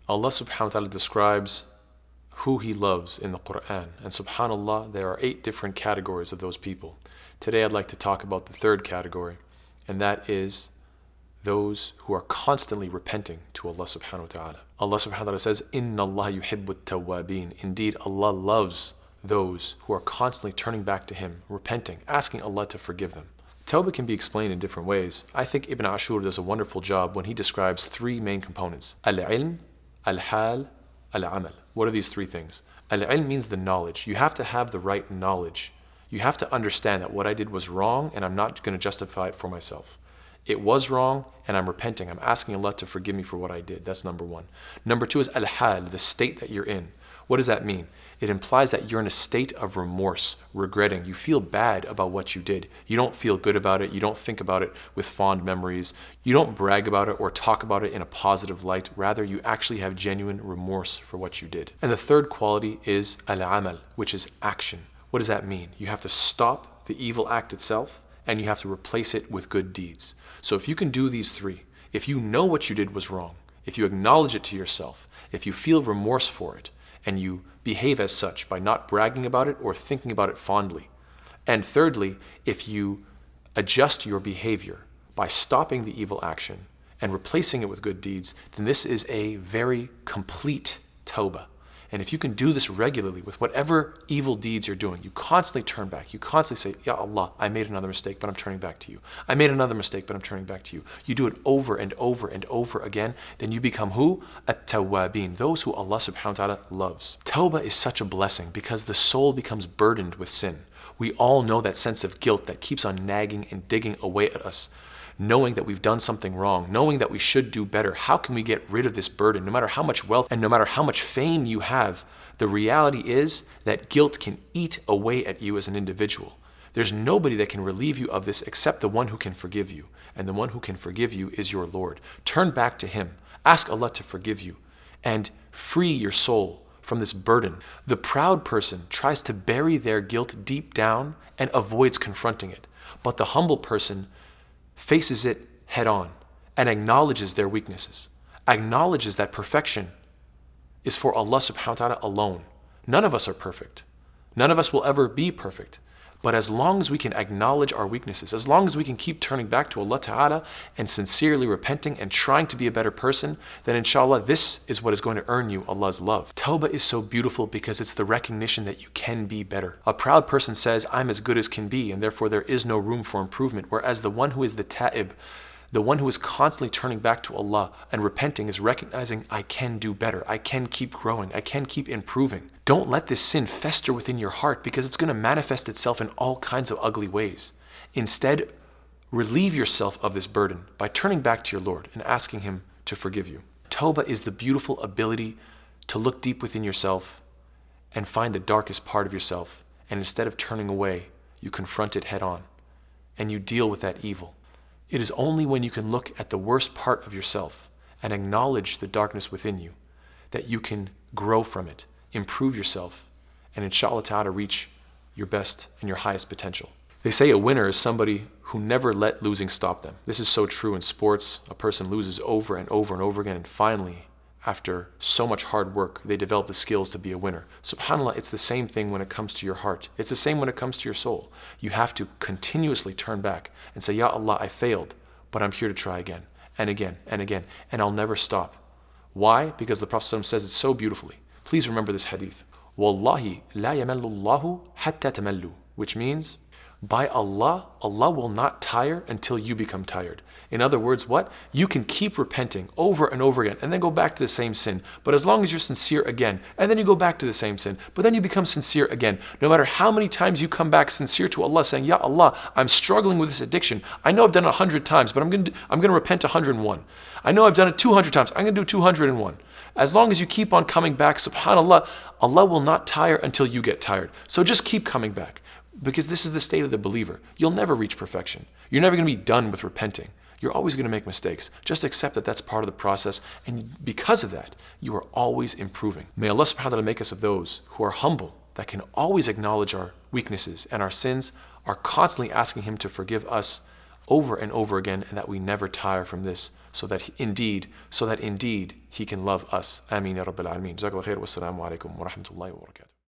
Allah subhanahu wa ta'ala describes who He loves in the Quran. And subhanAllah, there are 8 different categories of those people. Today I'd like to talk about the 3rd category, and that is those who are constantly repenting to Allah subhanahu wa ta'ala. Allah subhanahu wa ta'ala says, Inna Allah yuhibbu tawwabin. Indeed, Allah loves those who are constantly turning back to Him, repenting, asking Allah to forgive them. Tawbah can be explained in different ways. I think Ibn Ashur does a wonderful job when he describes 3 main components: al-ilm, al-hal, al-amal. What are these 3 things? Al-ilm means the knowledge. You have to have the right knowledge. You have to understand that what I did was wrong and I'm not going to justify it for myself. It was wrong and I'm repenting. I'm asking Allah to forgive me for what I did. That's number 1. Number 2 is al-hal, the state that you're in. What does that mean? It implies that you're in a state of remorse, regretting. You feel bad about what you did. You don't feel good about it. You don't think about it with fond memories. You don't brag about it or talk about it in a positive light. Rather, you actually have genuine remorse for what you did. And the 3rd quality is al-amal, which is action. What does that mean? You have to stop the evil act itself and you have to replace it with good deeds. So if you can do these 3, if you know what you did was wrong, if you acknowledge it to yourself, if you feel remorse for it, and you behave as such by not bragging about it or thinking about it fondly. And thirdly, if you adjust your behavior by stopping the evil action and replacing it with good deeds, then this is a very complete tawbah. And if you can do this regularly with whatever evil deeds you're doing, you constantly turn back. You constantly say, Ya Allah, I made another mistake, but I'm turning back to you. I made another mistake, but I'm turning back to you. You do it over and over and over again, then you become who? At-tawwabin, those who Allah subhanahu wa ta'ala loves. Tawbah is such a blessing because the soul becomes burdened with sin. We all know that sense of guilt that keeps on nagging and digging away at us. Knowing that we've done something wrong, knowing that we should do better. How can we get rid of this burden? No matter how much wealth and no matter how much fame you have, the reality is that guilt can eat away at you as an individual. There's nobody that can relieve you of this except the one who can forgive you. And the one who can forgive you is your Lord. Turn back to Him. Ask Allah to forgive you and free your soul from this burden. The proud person tries to bury their guilt deep down and avoids confronting it. But the humble person faces it head on and acknowledges their weaknesses, acknowledges that perfection is for Allah subhanahu wa ta'ala alone. None of us are perfect. None of us will ever be perfect. But as long as we can acknowledge our weaknesses, as long as we can keep turning back to Allah ta'ala and sincerely repenting and trying to be a better person, then inshallah this is what is going to earn you Allah's love. Tawbah is so beautiful because it's the recognition that you can be better. A proud person says, I'm as good as can be, and therefore there is no room for improvement. Whereas the one who is the ta'ib, the one who is constantly turning back to Allah and repenting is recognizing, I can do better, I can keep growing, I can keep improving. Don't let this sin fester within your heart because it's going to manifest itself in all kinds of ugly ways. Instead, relieve yourself of this burden by turning back to your Lord and asking Him to forgive you. Tawbah is the beautiful ability to look deep within yourself and find the darkest part of yourself, and instead of turning away, you confront it head on and you deal with that evil. It is only when you can look at the worst part of yourself and acknowledge the darkness within you that you can grow from it, improve yourself, and inshallah ta'ala reach your best and your highest potential. They say a winner is somebody who never let losing stop them. This is so true in sports. A person loses over and over and over again, and finally, after so much hard work, they develop the skills to be a winner. SubhanAllah, it's the same thing when it comes to your heart. It's the same when it comes to your soul. You have to continuously turn back and say, Ya Allah, I failed, but I'm here to try again, and again, and again, and I'll never stop. Why? Because the Prophet ﷺ says it so beautifully. Please remember this hadith. Wallahi la yamallu Allahu hatta tamallu, which means, by Allah, Allah will not tire until you become tired. In other words, what? You can keep repenting over and over again and then go back to the same sin. But as long as you're sincere again, and then you go back to the same sin, but then you become sincere again. No matter how many times you come back sincere to Allah saying, Ya Allah, I'm struggling with this addiction. I know I've done it 100 times, but I'm going to repent 101. I know I've done it 200 times. I'm going to do 201. As long as you keep on coming back, subhanAllah, Allah will not tire until you get tired. So just keep coming back. Because this is the state of the believer. You'll never reach perfection. You're never going to be done with repenting. You're always going to make mistakes. Just accept that that's part of the process, and because of that, you are always improving. May Allah subhanahu wa ta'ala make us of those who are humble, that can always acknowledge our weaknesses and our sins, are constantly asking Him to forgive us over and over again, and that we never tire from this, so that indeed He can love us. Ameen ya Rabbil Alameen. Jazakallah khair. Wassalamu alaikum wa rahmatullahi wa barakatuh.